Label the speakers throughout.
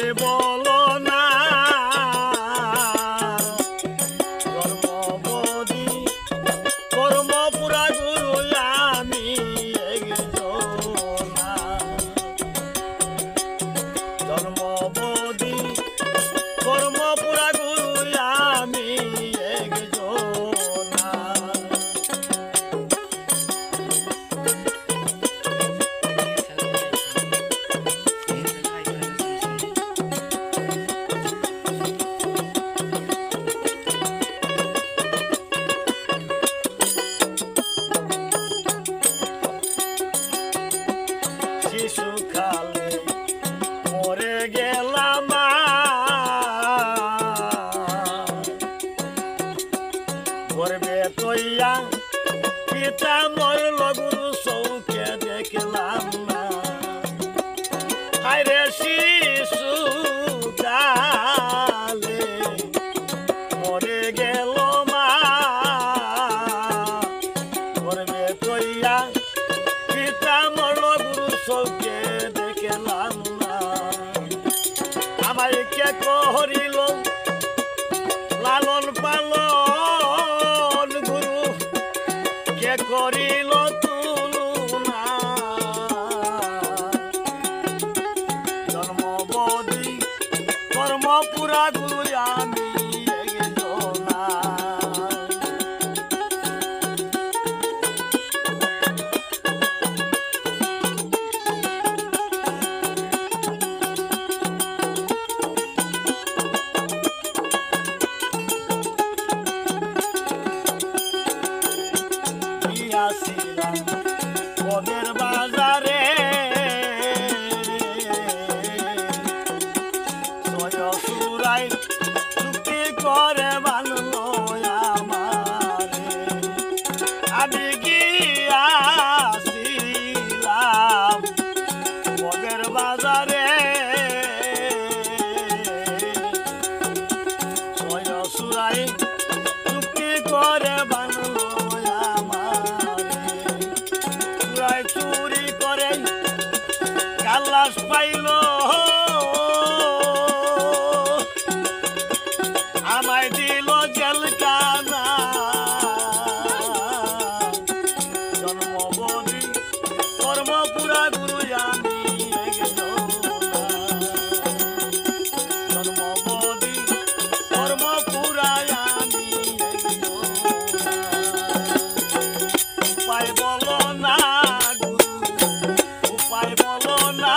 Speaker 1: আমায় বলো না ধর্মবোধী কর্মপুরা গুরু আমি একজন ধর্মবোধী কর্মপুরা গুরু আমি শিশুকালে মরে গেলাম গর্বে তৈয়া পিতা মরল গুরু চৌকে দেখলাম না হায়রে শিশুকালে মরে গেল মা গর্বে তৈয়া পিতা মরল গুরু চৌকে দেখলাম না আমায় কে করিল লালন পালন গুরু কে করিল তুলনা জন্মবোধী কর্মপুরা গুরু আমি একজনা পদের বাজারে সুরাই চুক্তি করে বানল আমারে আমি গিয়াছিলাম পদের বাজারে সুরাই চুক্তি করে বানল চুরি করে কালাস পাইল আমায় দিল জেলখানা জন্মবোধী কর্মপুরা গুরু আমি জন্মবোধী কর্মপুরা আমি উপায় বলো না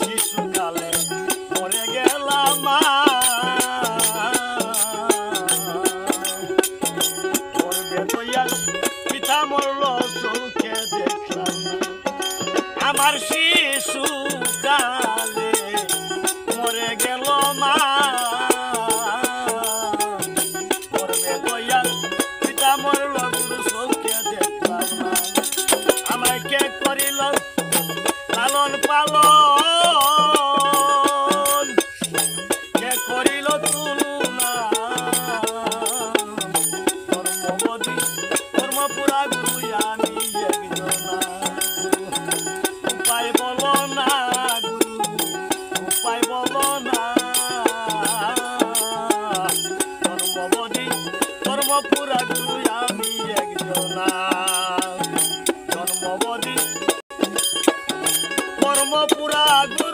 Speaker 1: শিশুকালে মরে গেলাম পিতা মরল চোখে দেখলাম আমার শিশুকালে মরে গেল মা পিতা মরল গুরু চোখে দেখলাম না আমায় কে করিল লালন পালন কে করিল তুলনা ধর্মবোধী কর্মপুরা গুরু আমি একজনা উপায় বলো না গুরু উপায় বলো না ধর্মবোধী কর্মপুরা গুরু আমি একজনা জন্মবোধী কর্মপুরা গুরু